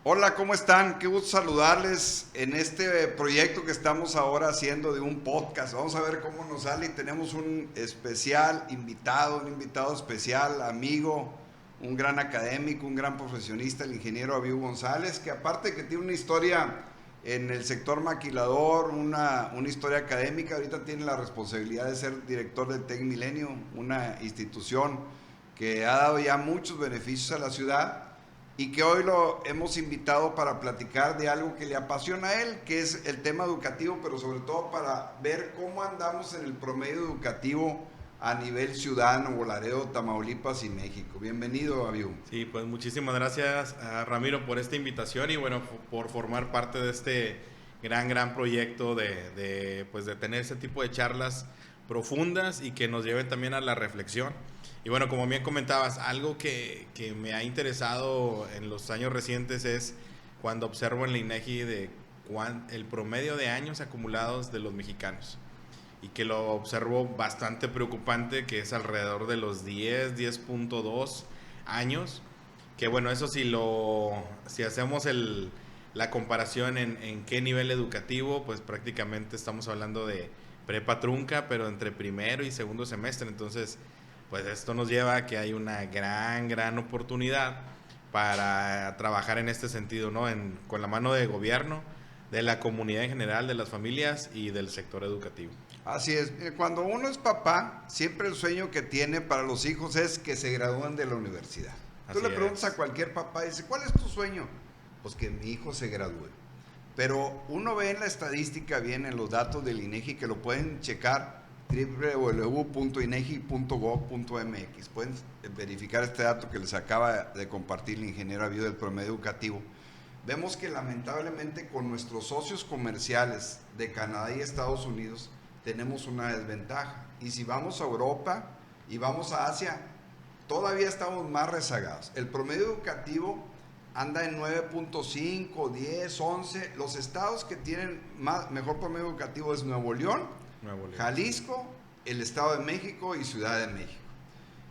Hola, ¿cómo están? Qué gusto saludarles en este proyecto que estamos ahora haciendo de un podcast. Vamos a ver cómo nos sale y tenemos un especial invitado, un invitado especial, amigo, un gran académico, un gran profesionista, el ingeniero Abiu González, que aparte de que tiene una historia en el sector maquilador, una historia académica, ahorita tiene la responsabilidad de ser director del Tec Milenio, una institución que ha dado ya muchos beneficios a la ciudad y que hoy lo hemos invitado para platicar de algo que le apasiona a él, que es el tema educativo, pero sobre todo para ver cómo andamos en el promedio educativo a nivel ciudad, Nuevo Laredo, Tamaulipas y México. Bienvenido, Abiu. Sí, pues muchísimas gracias a Ramiro por esta invitación y bueno, por formar parte de este gran proyecto pues de tener ese tipo de charlas profundas y que nos lleven también a la reflexión. Y bueno, como bien comentabas, algo que me ha interesado en los años recientes es cuando observo en la INEGI el promedio de años acumulados de los mexicanos y que lo observo bastante preocupante, que es alrededor de los 10.2 años, que bueno, eso si hacemos la comparación en qué nivel educativo, pues prácticamente estamos hablando de prepa trunca, pero entre primero y segundo semestre. Entonces pues esto nos lleva a que hay una gran oportunidad para trabajar en este sentido, ¿no? Con la mano de gobierno, de la comunidad en general, de las familias y del sector educativo. Así es, cuando uno es papá, siempre el sueño que tiene para los hijos es que se gradúen de la universidad. Tú Así le preguntas a es. cualquier papá y dice, ¿cuál es tu sueño? Pues que mi hijo se gradúe. Pero uno ve en la estadística, bien en los datos del INEGI, que lo pueden checar www.inegi.gov.mx. Pueden verificar este dato que les acaba de compartir el ingeniero Abiu del promedio educativo. Vemos que lamentablemente con nuestros socios comerciales de Canadá y Estados Unidos tenemos una desventaja. Y si vamos a Europa y vamos a Asia, todavía estamos más rezagados. El promedio educativo anda en 9.5, 10, 11. Los estados que tienen mejor promedio educativo es Nuevo León, Jalisco, el Estado de México y Ciudad de México.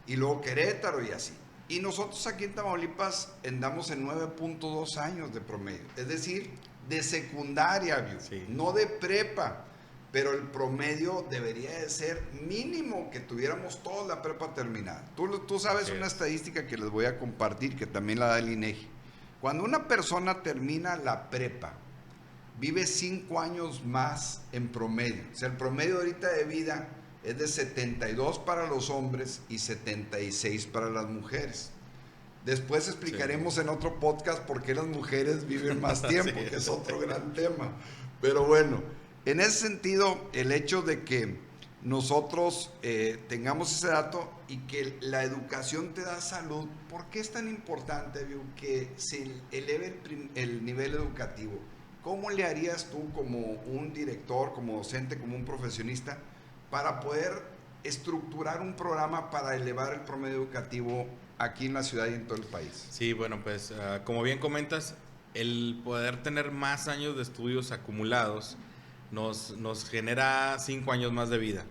Y luego Querétaro y así. Y nosotros aquí en Tamaulipas andamos en 9.2 años de promedio. Es decir, de secundaria, Sí. no de prepa. Pero el promedio debería de ser mínimo que tuviéramos toda la prepa terminada. Tú sabes una estadística que les voy a compartir, que también la da el INEGI. Cuando una persona termina la prepa, vive 5 años más en promedio. O sea, el promedio ahorita de vida es de 72 para los hombres y 76 para las mujeres. Después explicaremos en otro podcast por qué las mujeres viven más tiempo, que es otro gran tema. Pero bueno, en ese sentido, el hecho de que nosotros tengamos ese dato y que la educación te da salud, ¿por qué es tan importante, Abiu, que se eleve el nivel educativo? ¿Cómo le harías tú como un director, como docente, como un profesionista, para poder estructurar un programa para elevar el promedio educativo aquí en la ciudad y en todo el país? Sí, bueno, pues como bien comentas, el poder tener más años de estudios acumulados nos genera 5 años más de vida.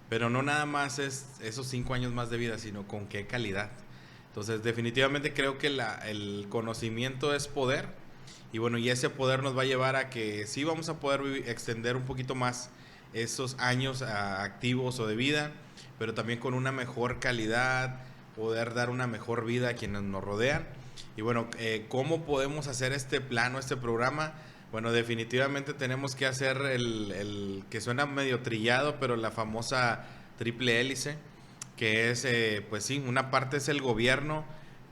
Pero no nada más es esos 5 años más de vida, sino con qué calidad. Entonces, definitivamente creo que el conocimiento es poder. Y bueno, y ese poder nos va a llevar a que sí vamos a poder extender un poquito más esos años activos o de vida, pero también con una mejor calidad, poder dar una mejor vida a quienes nos rodean. Y bueno, ¿cómo podemos hacer este plano, este programa? Bueno, definitivamente tenemos que hacer el que suena medio trillado, pero la famosa triple hélice, que es, pues sí, una parte es el gobierno,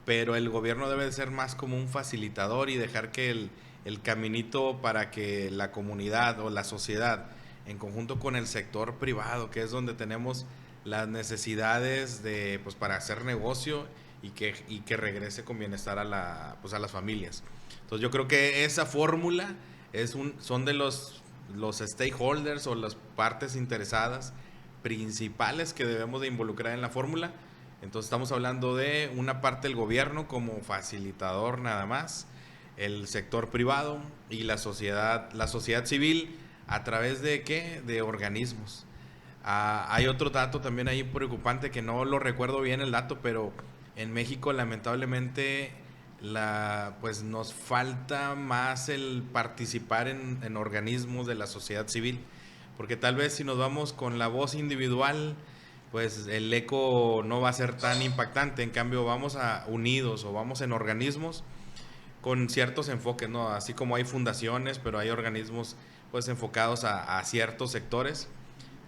pero el gobierno debe de ser más como un facilitador y dejar que el caminito para que la comunidad o la sociedad, en conjunto con el sector privado, que es donde tenemos las necesidades pues para hacer negocio y que regrese con bienestar pues a las familias. Entonces yo creo que esa fórmula son de los stakeholders o las partes interesadas principales que debemos de involucrar en la fórmula. Entonces estamos hablando de una parte del gobierno como facilitador nada más, el sector privado y la sociedad civil a través de ¿qué? De organismos. Hay otro dato también ahí preocupante que no lo recuerdo bien el dato, pero en México lamentablemente pues nos falta más el participar en organismos de la sociedad civil, porque tal vez si nos vamos con la voz individual, pues el eco no va a ser tan impactante. En cambio, vamos unidos o vamos en organismos con ciertos enfoques, ¿no? Así como hay fundaciones, pero hay organismos pues enfocados a ciertos sectores.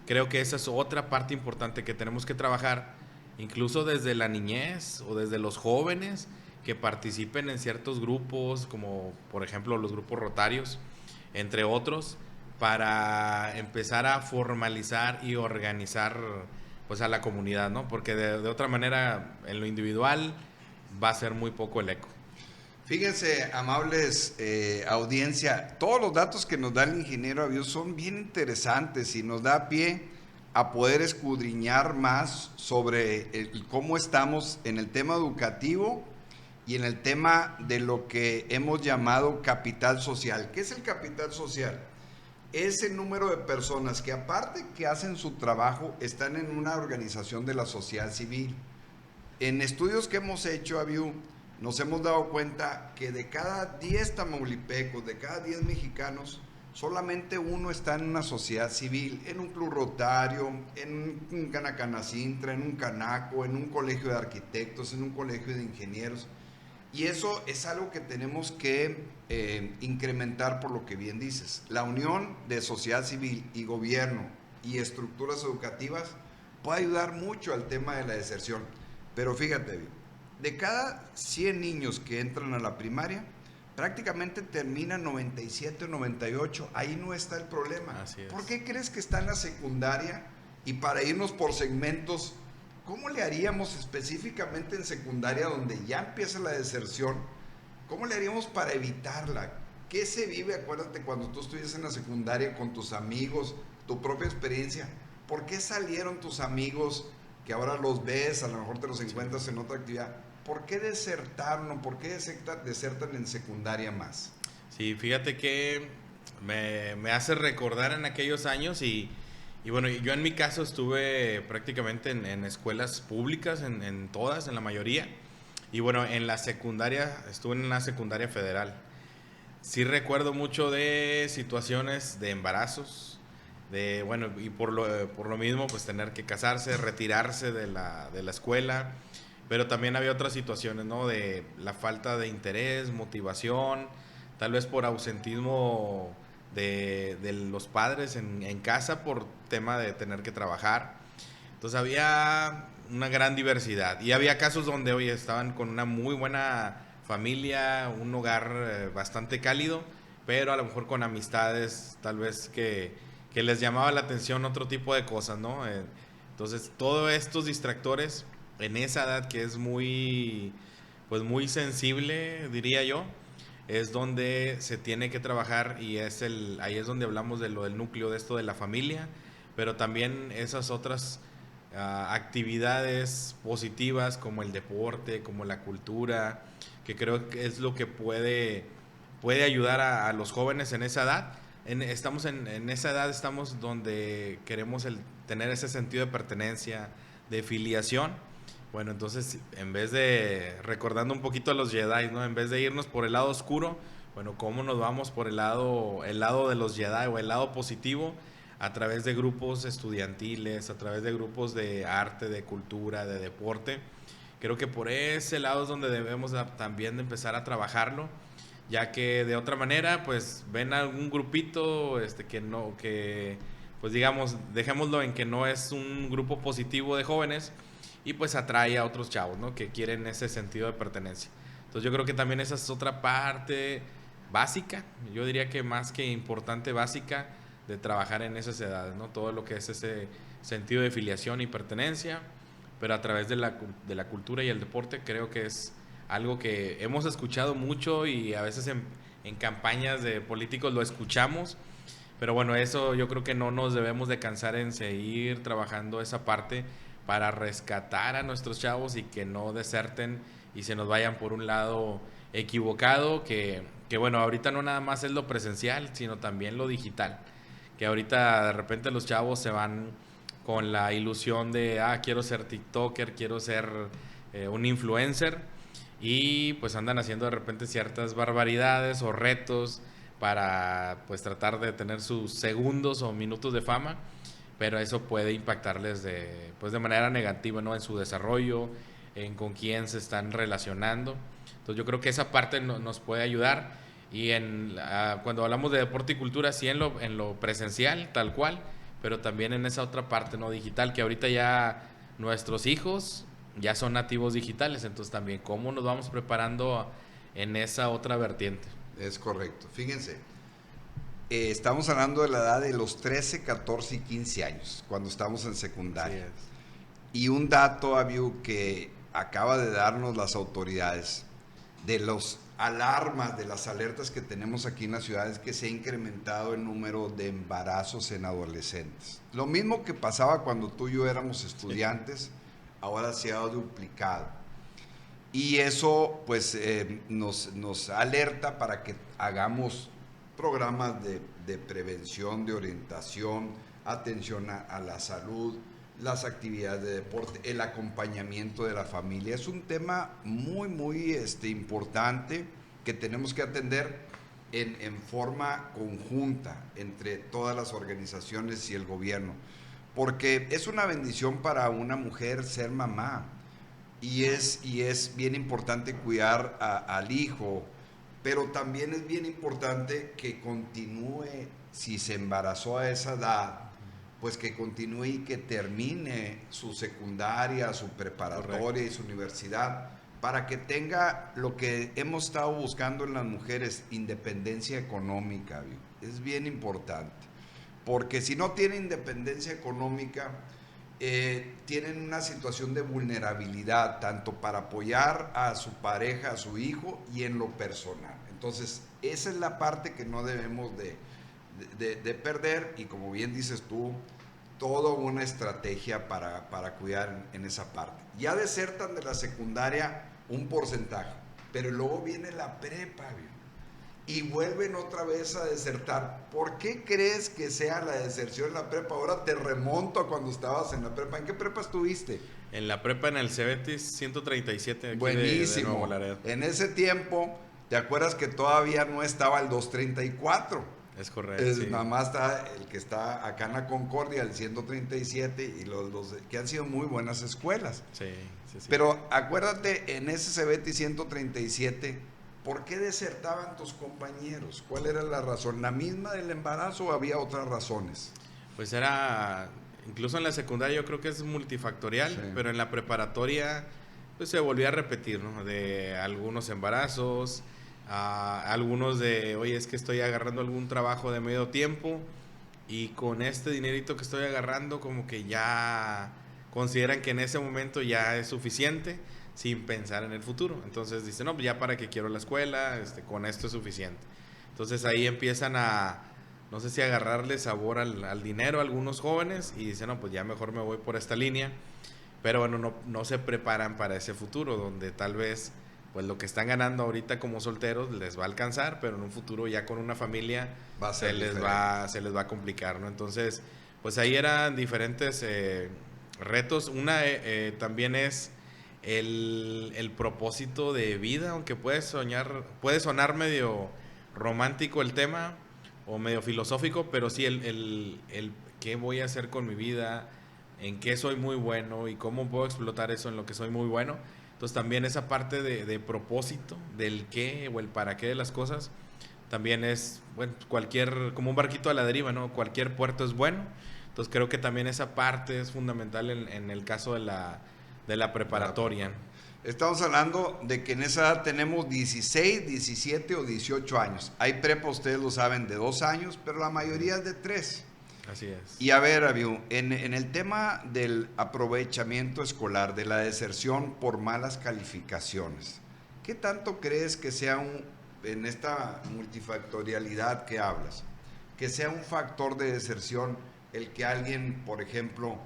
Creo que esa es otra parte importante que tenemos que trabajar, incluso desde la niñez o desde los jóvenes, que participen en ciertos grupos, como por ejemplo los grupos rotarios, entre otros, para empezar a formalizar y organizar pues a la comunidad, ¿no? Porque de otra manera, en lo individual, va a ser muy poco el eco. Fíjense, amables audiencia, todos los datos que nos da el ingeniero Abiud son bien interesantes y nos da pie a poder escudriñar más sobre cómo estamos en el tema educativo y en el tema de lo que hemos llamado capital social. ¿Qué es el capital social? Es el número de personas que, aparte que hacen su trabajo, están en una organización de la sociedad civil. En estudios que hemos hecho, Abiud, nos hemos dado cuenta que de cada 10 tamaulipecos, de cada 10 mexicanos, solamente uno está en una sociedad civil, en un club rotario, en un Canacanacintra, en un Canaco, en un colegio de arquitectos, en un colegio de ingenieros. Y eso es algo que tenemos que incrementar, por lo que bien dices. La unión de sociedad civil y gobierno y estructuras educativas puede ayudar mucho al tema de la deserción. Pero fíjate, de cada 100 niños que entran a la primaria, prácticamente terminan 97 o 98. Ahí no está el problema. Así es. ¿Por qué crees que está en la secundaria? Y para irnos por segmentos, ¿cómo le haríamos específicamente en secundaria, donde ya empieza la deserción? ¿Cómo le haríamos para evitarla? ¿Qué se vive? Acuérdate, cuando tú estudias en la secundaria con tus amigos, tu propia experiencia. ¿Por qué salieron tus amigos que ahora los ves, a lo mejor te los encuentras en otra actividad? ¿Por qué desertaron o por qué desertan en secundaria más? Sí, fíjate que me hace recordar en aquellos años y bueno, yo en mi caso estuve prácticamente en escuelas públicas, en todas, en la mayoría. Y bueno, en la secundaria, estuve en una secundaria federal. Sí recuerdo mucho de situaciones de embarazos, bueno, y por lo mismo, pues tener que casarse, retirarse de la escuela. Pero también había otras situaciones, ¿no? De la falta de interés, motivación, tal vez por ausentismo de los padres en casa por tema de tener que trabajar. Entonces había una gran diversidad. Y había casos donde, oye, estaban con una muy buena familia, un hogar bastante cálido, pero a lo mejor con amistades tal vez que les llamaba la atención otro tipo de cosas, ¿no? Entonces, todos estos distractores en esa edad que es pues muy sensible, diría yo, es donde se tiene que trabajar y ahí es donde hablamos de lo del núcleo de esto de la familia, pero también esas otras actividades positivas como el deporte, como la cultura, que creo que es lo que puede ayudar a los jóvenes en esa edad. Estamos en esa edad, estamos donde queremos tener ese sentido de pertenencia, de filiación. Bueno, entonces, en vez de, recordando un poquito a los Jedi, ¿no? En vez de irnos por el lado oscuro, bueno, ¿cómo nos vamos por el lado de los Jedi o el lado positivo? A través de grupos estudiantiles, a través de grupos de arte, de cultura, de deporte. Creo que por ese lado es donde debemos también de empezar a trabajarlo, ya que de otra manera, pues, ven algún grupito pues digamos, dejémoslo en que no es un grupo positivo de jóvenes, y pues atrae a otros chavos, ¿no? Que quieren ese sentido de pertenencia. Entonces yo creo que también esa es otra parte básica, yo diría que más que importante, básica, de trabajar en esas edades, ¿no? Todo lo que es ese sentido de filiación y pertenencia, pero a través de la cultura y el deporte. Creo que es algo que hemos escuchado mucho y a veces en campañas de políticos lo escuchamos, pero bueno, eso yo creo que no nos debemos de cansar en seguir trabajando esa parte para rescatar a nuestros chavos y que no deserten y se nos vayan por un lado equivocado, que bueno, ahorita no nada más es lo presencial, sino también lo digital, que ahorita de repente los chavos se van con la ilusión de, quiero ser TikToker, quiero ser un influencer, y pues andan haciendo de repente ciertas barbaridades o retos para pues tratar de tener sus segundos o minutos de fama, pero eso puede impactarles pues de manera negativa, ¿no? En su desarrollo, en con quién se están relacionando. Entonces yo creo que esa parte nos puede ayudar, y cuando hablamos de deporte y cultura, sí en lo presencial, tal cual, pero también en esa otra parte, ¿no? Digital, que ahorita ya nuestros hijos ya son nativos digitales, entonces también cómo nos vamos preparando en esa otra vertiente. Es correcto. Fíjense, estamos hablando de la edad de los 13, 14 y 15 años, cuando estamos en secundaria. Y un dato, Abiu, que acaba de darnos las autoridades, de los alarmas, de las alertas que tenemos aquí en la ciudad, es que se ha incrementado el número de embarazos en adolescentes. Lo mismo que pasaba cuando tú y yo éramos estudiantes, ahora se ha duplicado. Y eso pues nos alerta para que hagamos programas de prevención, de orientación, atención a la salud, las actividades de deporte, el acompañamiento de la familia. Es un tema muy, muy importante que tenemos que atender en forma conjunta entre todas las organizaciones y el gobierno, porque es una bendición para una mujer ser mamá, y es bien importante cuidar al hijo, pero también es bien importante que continúe, si se embarazó a esa edad, pues que continúe y que termine su secundaria, su preparatoria. Correcto. Y su universidad, para que tenga lo que hemos estado buscando en las mujeres, independencia económica. Es bien importante, porque si no tiene independencia económica, tienen una situación de vulnerabilidad, tanto para apoyar a su pareja, a su hijo, y en lo personal. Entonces, esa es la parte que no debemos de perder, y como bien dices tú, toda una estrategia para cuidar en esa parte. Ya desertan de la secundaria un porcentaje, pero luego viene la prepa, y vuelven otra vez a desertar. ¿Por qué crees que sea la deserción en la prepa? Ahora te remonto a cuando estabas en la prepa. ¿En qué prepa estuviste? En la prepa, en el Cebetis 137. Aquí buenísimo. De Nuevo Laredo. En ese tiempo, ¿te acuerdas que todavía no estaba el 234? Es correcto. Sí. Nada más está el que está acá en la Concordia, el 137, y los que han sido muy buenas escuelas. Sí. Pero acuérdate, en ese Cebetis 137, ¿por qué desertaban tus compañeros? ¿Cuál era la razón? ¿La misma del embarazo o había otras razones? Pues era, incluso en la secundaria yo creo que es multifactorial, sí. Pero en la preparatoria pues se volvía a repetir, ¿no? De algunos embarazos, algunos de, oye, es que estoy agarrando algún trabajo de medio tiempo y con este dinerito que estoy agarrando como que ya consideran que en ese momento ya es suficiente, sin pensar en el futuro. Entonces dicen, no, pues ya para qué quiero la escuela, con esto es suficiente. Entonces ahí empiezan no sé si agarrarle sabor al dinero a algunos jóvenes, y dicen, no, pues ya mejor me voy por esta línea. Pero bueno, no se preparan para ese futuro, donde tal vez pues lo que están ganando ahorita como solteros les va a alcanzar, pero en un futuro ya con una familia se les va a complicar, ¿no? Entonces, pues ahí eran diferentes retos. Una también es el propósito de vida, aunque puede sonar medio romántico el tema o medio filosófico, pero sí el qué voy a hacer con mi vida, en qué soy muy bueno y cómo puedo explotar eso en lo que soy muy bueno. Entonces también esa parte de propósito, del qué o el para qué de las cosas, también es, bueno, como un barquito a la deriva, ¿no? Cualquier puerto es bueno. Entonces creo que también esa parte es fundamental en el caso de la preparatoria. Estamos hablando de que en esa edad tenemos 16, 17 o 18 años. Hay prepa, ustedes lo saben, de 2 años, pero la mayoría es de 3. Así es. Y a ver, Abiu, en el tema del aprovechamiento escolar, de la deserción por malas calificaciones, ¿qué tanto crees que sea en esta multifactorialidad que hablas, que sea un factor de deserción el que alguien, por ejemplo,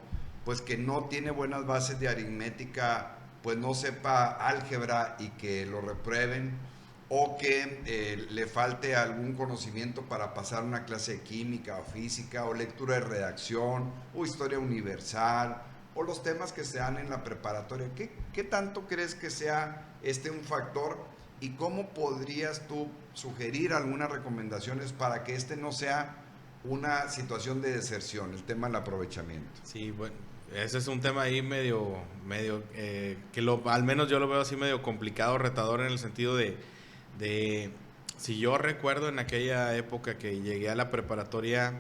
pues que no tiene buenas bases de aritmética, pues no sepa álgebra y que lo reprueben, o que le falte algún conocimiento para pasar una clase de química o física, o lectura de redacción, o historia universal, o los temas que se dan en la preparatoria. ¿Qué tanto crees que sea un factor y cómo podrías tú sugerir algunas recomendaciones para que no sea una situación de deserción, el tema del aprovechamiento? Sí, bueno, ese es un tema ahí medio al menos yo lo veo así medio complicado, retador, en el sentido de si yo recuerdo en aquella época que llegué a la preparatoria,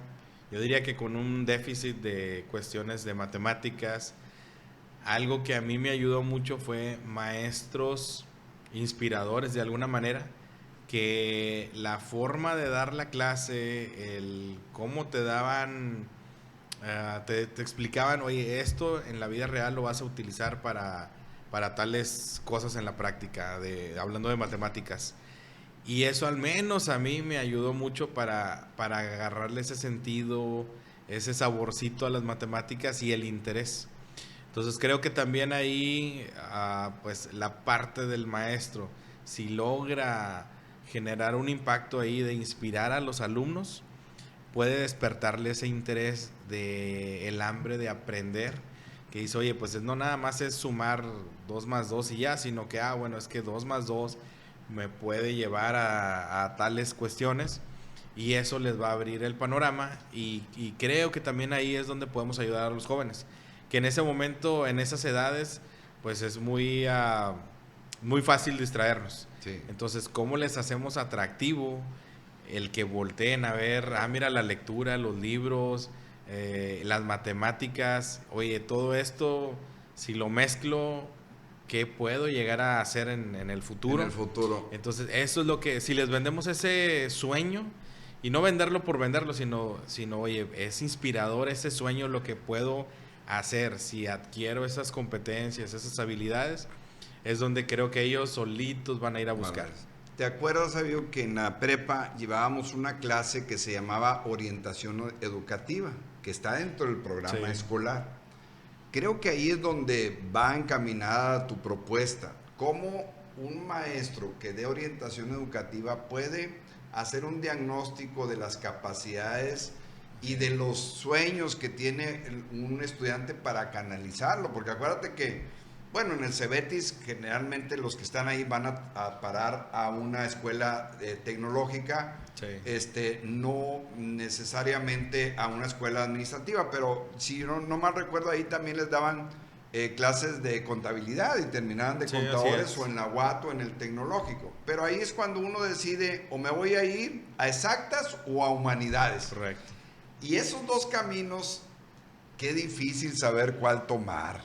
yo diría que con un déficit de cuestiones de matemáticas. Algo que a mí me ayudó mucho fue maestros inspiradores de alguna manera, que la forma de dar la clase, el cómo te daban, te explicaban, oye, esto en la vida real lo vas a utilizar para tales cosas en la práctica, hablando de matemáticas. Y eso al menos a mí me ayudó mucho para agarrarle ese sentido, ese saborcito a las matemáticas y el interés. Entonces creo que también ahí, pues la parte del maestro, si logra generar un impacto ahí de inspirar a los alumnos, puede despertarle ese interés de el hambre de aprender, que dice, oye, pues no nada más es sumar 2 más 2 y ya, sino que, bueno, es que 2 más 2 me puede llevar a tales cuestiones, y eso les va a abrir el panorama, y creo que también ahí es donde podemos ayudar a los jóvenes, que en ese momento, en esas edades, pues es muy fácil distraernos. Sí. Entonces, ¿cómo les hacemos atractivo el que volteen a ver, mira, la lectura, los libros, las matemáticas? Oye, todo esto, si lo mezclo, ¿qué puedo llegar a hacer en el futuro? En el futuro. Entonces, eso es lo que, si les vendemos ese sueño, y no venderlo por venderlo, sino oye, es inspirador ese sueño, lo que puedo hacer si adquiero esas competencias, esas habilidades, es donde creo que ellos solitos van a ir a buscar. ¿Te acuerdas, Sabio, que en la prepa llevábamos una clase que se llamaba orientación educativa, que está dentro del programa escolar? Creo que ahí es donde va encaminada tu propuesta. ¿Cómo un maestro que dé orientación educativa puede hacer un diagnóstico de las capacidades y de los sueños que tiene un estudiante para canalizarlo? Porque acuérdate que, bueno, en el Cebetis generalmente los que están ahí van a parar a una escuela tecnológica, no necesariamente a una escuela administrativa, pero si no mal recuerdo, ahí también les daban clases de contabilidad y terminaban de contadores, o en la UAT o en el tecnológico. Pero ahí es cuando uno decide, o me voy a ir a exactas o a humanidades. Correcto. Y esos dos caminos, qué difícil saber cuál tomar.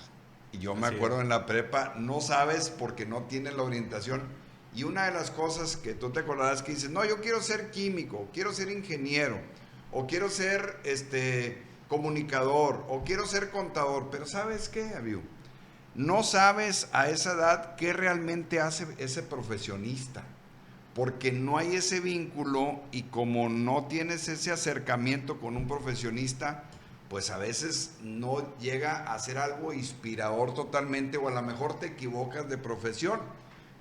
Y yo me acuerdo en la prepa, no sabes porque no tienes la orientación. Y una de las cosas que tú te acordarás que dices, no, yo quiero ser químico, quiero ser ingeniero, o quiero ser comunicador, o quiero ser contador. Pero ¿sabes qué, Abiu? No sabes a esa edad qué realmente hace ese profesionista, porque no hay ese vínculo, y como no tienes ese acercamiento con un profesionista, pues a veces no llega a ser algo inspirador totalmente, o a lo mejor te equivocas de profesión.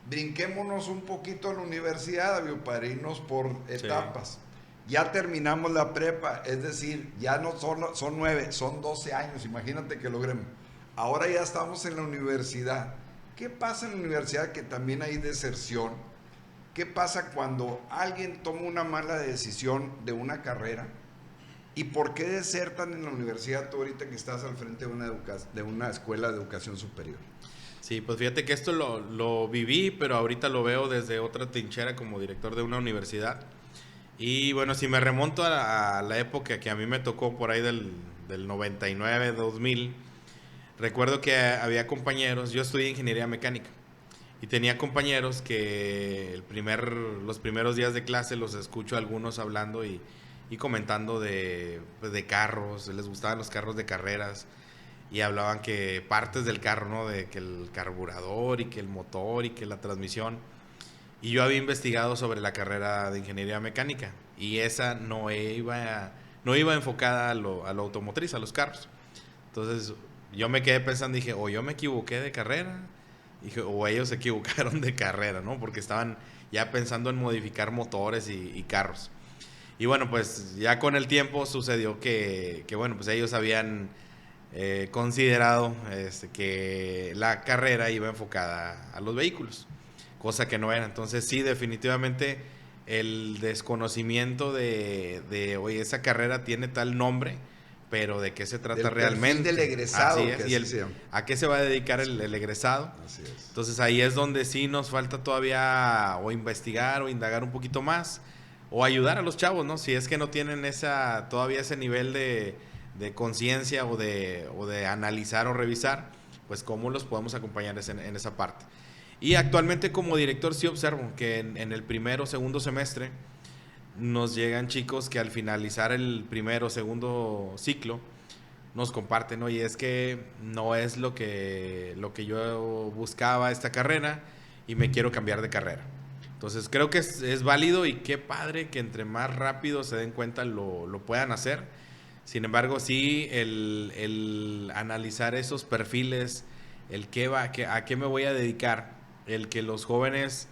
Brinquémonos un poquito a la universidad, para irnos por etapas. Ya terminamos la prepa, es decir, ya no son 9, son 12 años, imagínate que logremos. Ahora ya estamos en la universidad. ¿Qué pasa en la universidad? Que también hay deserción. ¿Qué pasa cuando alguien toma una mala decisión de una carrera? ¿Y por qué desertan en la universidad tú ahorita que estás al frente de una escuela de educación superior? Sí, pues fíjate que esto lo viví, pero ahorita lo veo desde otra trinchera como director de una universidad. Y bueno, si me remonto a la época que a mí me tocó por ahí del 99, 2000, recuerdo que había compañeros, yo estudié ingeniería mecánica, y tenía compañeros que los primeros días de clase los escucho a algunos hablando y comentando de carros, les gustaban los carros de carreras, y hablaban que partes del carro, ¿no? De que el carburador y que el motor y que la transmisión. Y yo había investigado sobre la carrera de ingeniería mecánica, y esa no iba enfocada a lo automotriz, a los carros. Entonces yo me quedé pensando, dije, o yo me equivoqué de carrera, dije, o ellos se equivocaron de carrera, ¿no? Porque estaban ya pensando en modificar motores y carros. Y bueno, pues ya con el tiempo sucedió que bueno, pues ellos habían considerado que la carrera iba enfocada a los vehículos, cosa que no era. Entonces sí, definitivamente el desconocimiento de oye, esa carrera tiene tal nombre, pero de qué se trata del realmente. Del egresado. Así es, y a qué se va a dedicar el egresado. Así es. Entonces ahí es donde sí nos falta todavía o investigar o indagar un poquito más o ayudar a los chavos, ¿no? Si es que no tienen todavía ese nivel de conciencia o de analizar o revisar, pues cómo los podemos acompañar en esa parte. Y actualmente como director sí observo que en el primero o segundo semestre nos llegan chicos que al finalizar el primero o segundo ciclo nos comparten, oye, es que no es lo que yo buscaba esta carrera y me quiero cambiar de carrera. Entonces creo que es válido y qué padre que entre más rápido se den cuenta lo puedan hacer. Sin embargo, sí, el analizar esos perfiles, a qué me voy a dedicar, el que los jóvenes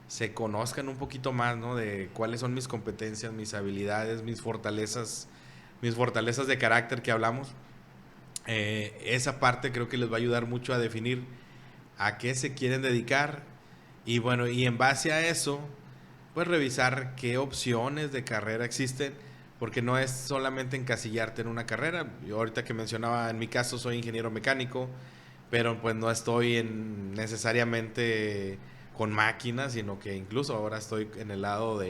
se conozcan un poquito más, ¿no? De cuáles son mis competencias, mis habilidades, mis fortalezas de carácter que hablamos. Esa parte creo que les va a ayudar mucho a definir a qué se quieren dedicar y bueno, y en base a eso, pues revisar qué opciones de carrera existen, porque no es solamente encasillarte en una carrera. Yo ahorita que mencionaba, en mi caso soy ingeniero mecánico, pero pues no estoy necesariamente con máquinas, sino que incluso ahora estoy en el lado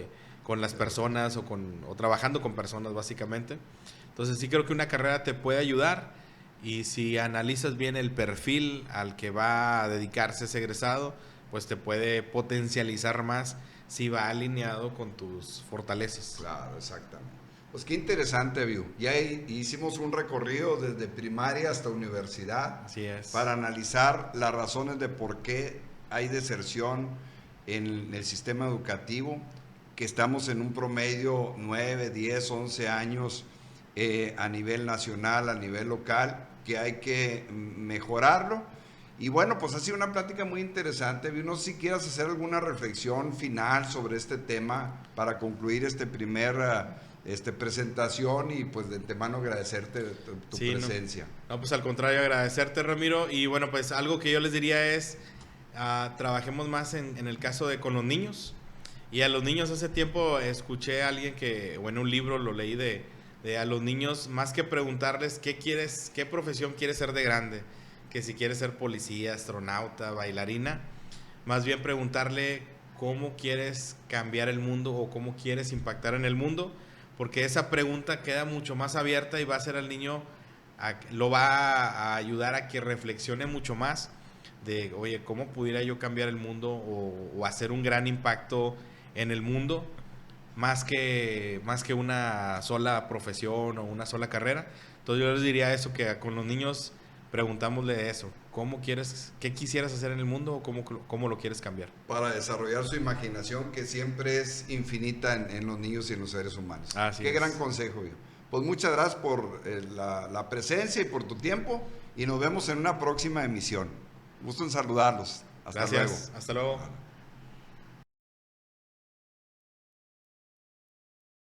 con las personas o trabajando con personas básicamente. Entonces sí creo que una carrera te puede ayudar y si analizas bien el perfil al que va a dedicarse ese egresado, pues te puede potencializar más si va alineado con tus fortalezas. Claro, exactamente. Pues qué interesante, Viu. Ya hicimos un recorrido desde primaria hasta universidad. Así es. Para analizar las razones de por qué hay deserción en el sistema educativo, que estamos en un promedio 9, 10, 11 años a nivel nacional, a nivel local, que hay que mejorarlo. Y bueno, pues ha sido una plática muy interesante. No sé si quieras hacer alguna reflexión final sobre este tema para concluir este primer presentación y pues de antemano agradecerte tu presencia. No, pues al contrario, agradecerte, Ramiro. Y bueno, pues algo que yo les diría es trabajemos más en el caso con los niños. Y a los niños hace tiempo escuché a alguien o en un libro lo leí de a los niños, más que preguntarles qué profesión quieres ser de grande, que si quieres ser policía, astronauta, bailarina, más bien preguntarle cómo quieres cambiar el mundo o cómo quieres impactar en el mundo, porque esa pregunta queda mucho más abierta y va a hacer al niño, lo va a ayudar a que reflexione mucho más de, oye, ¿cómo pudiera yo cambiar el mundo o hacer un gran impacto en el mundo? Más que una sola profesión o una sola carrera. Entonces yo les diría eso, que con los niños preguntámosle eso, qué quisieras hacer en el mundo o cómo lo quieres cambiar. Para desarrollar su imaginación, que siempre es infinita en los niños y en los seres humanos. Qué gran consejo, Viu. Pues muchas gracias por la presencia y por tu tiempo y nos vemos en una próxima emisión. Gusto en saludarlos. Hasta luego. Hasta luego.